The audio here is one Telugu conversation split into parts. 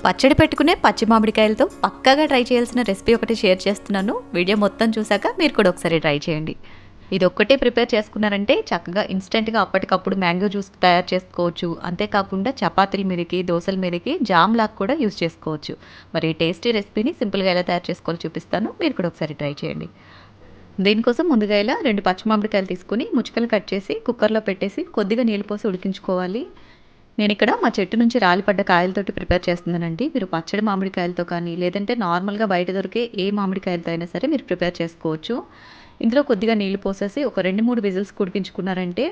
పచ్చడి పెట్టుకునే పచ్చి మామిడికాయలతో పక్కాగా ట్రై చేయాల్సిన రెసిపీ ఒకటి షేర్ చేస్తున్నాను. వీడియో మొత్తం చూసాక మీరు కూడా ఒకసారి ట్రై చేయండి. ఇది ఒక్కటే ప్రిపేర్ చేసుకున్నారంటే చక్కగా ఇన్స్టెంట్గా అప్పటికప్పుడు మ్యాంగో జ్యూస్ తయారు చేసుకోవచ్చు. అంతేకాకుండా చపాతీల మీదకి, దోశల మీదకి జామ్ లాగా కూడా యూస్ చేసుకోవచ్చు. మరి టేస్టీ రెసిపీని సింపుల్గా ఎలా తయారు చేసుకోవాలో చూపిస్తాను. మీరు కూడా ఒకసారి ట్రై చేయండి. దీనికోసం ముందుగా ఇలా 2 పచ్చి మామిడికాయలు తీసుకుని ముక్కలు కట్ చేసి కుక్కర్లో పెట్టేసి కొద్దిగా నీళ్ళు పోసి ఉడికించుకోవాలి. నేను ఇక్కడ మా చెట్టు నుంచి రాలిపడ్డ కాయలతోటి ప్రిపేర్ చేస్తున్నానండి. మీరు పచ్చడి మామిడికాయలతో కానీ లేదంటే నార్మల్గా బయట దొరికే ఏ మామిడికాయలతో అయినా సరే మీరు ప్రిపేర్ చేసుకోవచ్చు. ఇందులో కొద్దిగా నీళ్లు పోసేసి ఒక 2-3 విజిల్స్ ఉడికించుకున్నారంటే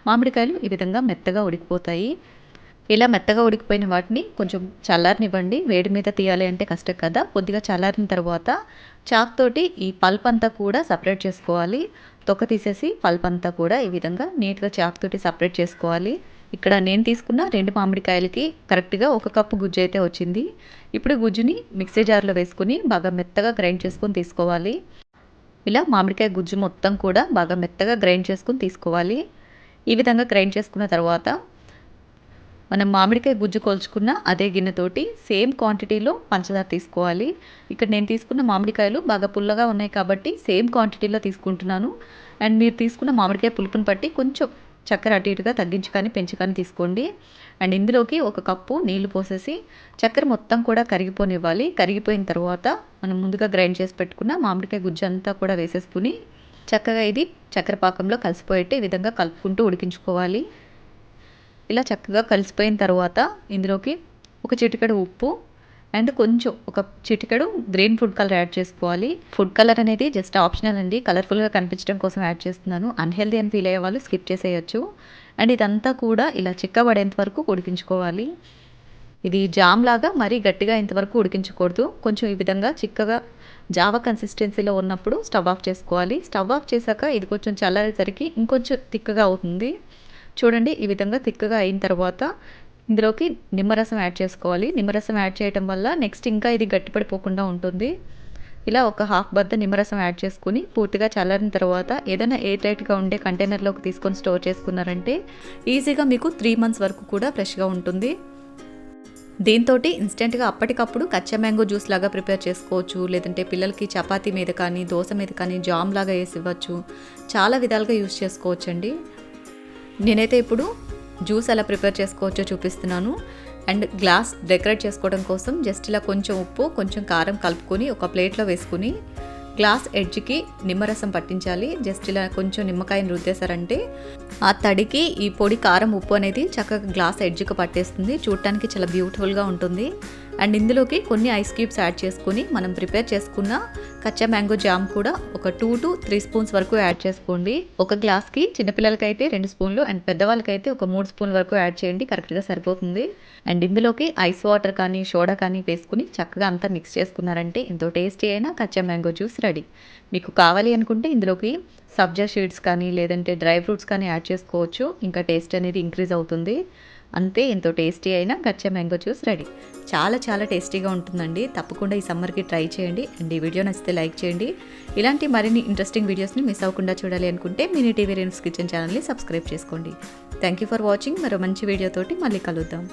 మామిడికాయలు ఈ విధంగా మెత్తగా ఉడికిపోతాయి. ఇలా మెత్తగా ఉడికిపోయిన వాటిని కొంచెం చల్లారనివ్వండి. వేడి మీద తీయాలి అంటే కష్టం కదా. కొద్దిగా చల్లారిన తర్వాత చాక్ తోటి ఈ పల్ప్ అంతా కూడా సపరేట్ చేసుకోవాలి. తొక్క తీసేసి పల్ప్ అంతా కూడా ఈ విధంగా నీట్గా చాక్ తోటి సపరేట్ చేసుకోవాలి. ఇక్కడ నేను తీసుకున్న 2 మామిడికాయలకి కరెక్ట్గా 1 కప్పు గుజ్జు అయితే వచ్చింది. ఇప్పుడు గుజ్జుని మిక్సీ జార్లో వేసుకుని బాగా మెత్తగా గ్రైండ్ చేసుకొని తీసుకోవాలి. ఇలా మామిడికాయ గుజ్జు మొత్తం కూడా బాగా మెత్తగా గ్రైండ్ చేసుకొని తీసుకోవాలి. ఈ విధంగా గ్రైండ్ చేసుకున్న తర్వాత మనం మామిడికాయ గుజ్జు కొలుచుకున్న అదే గిన్నెతోటి సేమ్ క్వాంటిటీలో పంచదార తీసుకోవాలి. ఇక్కడ నేను తీసుకున్న మామిడికాయలు బాగా పుల్లగా ఉన్నాయి కాబట్టి సేమ్ క్వాంటిటీలో తీసుకుంటున్నాను. అండ్ మీరు తీసుకున్న మామిడికాయ పులుపుని బట్టి కొంచెం చక్కెర అటు ఇటుగా తగ్గించి కానీ పెంచి కానీ తీసుకోండి. అండ్ ఇందులోకి 1 కప్పు నీళ్లు పోసేసి చక్కెర మొత్తం కూడా కరిగిపోనివ్వాలి. కరిగిపోయిన తర్వాత మనం ముందుగా గ్రైండ్ చేసి పెట్టుకున్న మామిడికాయ గుజ్జు అంతా కూడా వేసేసుకుని చక్కగా ఇది చక్కెర పాకంలో కలిసిపోయేట్టు ఈ విధంగా కలుపుకుంటూ ఉడికించుకోవాలి. ఇలా చక్కగా కలిసిపోయిన తర్వాత ఇందులోకి ఒక చిటికెడు ఉప్పు అండ్ కొంచెం ఒక చిటికెడు గ్రీన్ ఫుడ్ కలర్ యాడ్ చేసుకోవాలి. ఫుడ్ కలర్ అనేది జస్ట్ ఆప్షనల్ అండి. కలర్ఫుల్గా కనిపించడం కోసం యాడ్ చేస్తున్నాను. అన్హెల్దీ అని ఫీల్ అయ్యే వాళ్ళు స్కిప్ చేసేయచ్చు. అండ్ ఇదంతా కూడా ఇలా చిక్కబడేంత వరకు ఉడికించుకోవాలి. ఇది జామ్ లాగా మరీ గట్టిగా ఇంతవరకు ఉడికించకూడదు. కొంచెం ఈ విధంగా చిక్కగా జావ కన్సిస్టెన్సీలో ఉన్నప్పుడు స్టవ్ ఆఫ్ చేసుకోవాలి. స్టవ్ ఆఫ్ చేశాక ఇది కొంచెం చల్లారేసరికి ఇంకొంచెం తిక్కగా అవుతుంది. చూడండి ఈ విధంగా తిక్కగా అయిన తర్వాత ఇందులోకి నిమ్మరసం యాడ్ చేసుకోవాలి. నిమ్మరసం యాడ్ చేయడం వల్ల నెక్స్ట్ ఇంకా ఇది గట్టిపడిపోకుండా ఉంటుంది. ఇలా ఒక హాఫ్ బద్ద నిమ్మరసం యాడ్ చేసుకుని పూర్తిగా చల్లారిన తర్వాత ఏదైనా ఎయిర్ టైట్గా ఉండే కంటైనర్లోకి తీసుకొని స్టోర్ చేసుకున్నారంటే ఈజీగా మీకు 3 మంత్స్ వరకు కూడా ఫ్రెష్గా ఉంటుంది. దీంతో ఇన్స్టెంట్గా అప్పటికప్పుడు కచ్చా మ్యాంగో జ్యూస్ లాగా ప్రిపేర్ చేసుకోవచ్చు. లేదంటే పిల్లలకి చపాతీ మీద కానీ దోశ మీద కానీ జామ్ లాగా వేసి ఇవ్వచ్చు. చాలా విధాలుగా యూస్ చేసుకోవచ్చండి. నేనైతే ఇప్పుడు జ్యూస్ ఎలా ప్రిపేర్ చేసుకోవచ్చో చూపిస్తున్నాను. అండ్ గ్లాస్ డెకరేట్ చేసుకోవడం కోసం జస్ట్ ఇలా కొంచెం ఉప్పు కొంచెం కారం కలుపుకొని ఒక ప్లేట్లో వేసుకుని గ్లాస్ ఎడ్జ్కి నిమ్మరసం పట్టించాలి. జస్ట్ ఇలా కొంచెం నిమ్మకాయని రుద్దేశారంటే ఆ తడికి ఈ పొడి కారం ఉప్పు అనేది చక్కగా గ్లాస్ ఎడ్జ్కి పట్టేస్తుంది. చూడటానికి చాలా బ్యూటిఫుల్గా ఉంటుంది. అండ్ ఇందులోకి కొన్ని ఐస్ క్యూబ్స్ యాడ్ చేసుకుని మనం ప్రిపేర్ చేసుకున్న కచ్చా మ్యాంగో జామ్ కూడా ఒక 2 to 3 స్పూన్స్ వరకు యాడ్ చేసుకోండి. ఒక గ్లాస్కి చిన్నపిల్లలకైతే 2 స్పూన్లు అండ్ పెద్దవాళ్ళకైతే ఒక 3 స్పూన్ల వరకు యాడ్ చేయండి. కరెక్ట్గా సరిపోతుంది. అండ్ ఇందులోకి ఐస్ వాటర్ కానీ సోడా కానీ వేసుకుని చక్కగా అంతా మిక్స్ చేసుకున్నారంటే ఎంతో టేస్టీ అయిన కచ్చా మ్యాంగో జ్యూస్ రెడీ. మీకు కావాలి అనుకుంటే ఇందులోకి సబ్జా సీడ్స్ కానీ లేదంటే డ్రై ఫ్రూట్స్ కానీ యాడ్ చేసుకోవచ్చు. ఇంకా టేస్ట్ అనేది ఇంక్రీజ్ అవుతుంది. అంతే, ఎంతో టేస్టీ అయిన కచ్చా మ్యాంగో జ్యూస్ రెడీ. చాలా చాలా టేస్టీగా ఉంటుందండి. తప్పకుండా ఈ సమ్మర్కి ట్రై చేయండి. అండ్ ఈ వీడియో నచ్చితే లైక్ చేయండి. ఇలాంటి మరిన్ని ఇంట్రెస్టింగ్ వీడియోస్ని మిస్ అవ్వకుండా చూడాలి అనుకుంటే మినీ టీవీ రేణుస్ కిచెన్ ఛానల్ని సబ్స్క్రైబ్ చేసుకోండి. Thank you for watching. మరో మంచి వీడియోతోటి మళ్ళీ కలుద్దాం.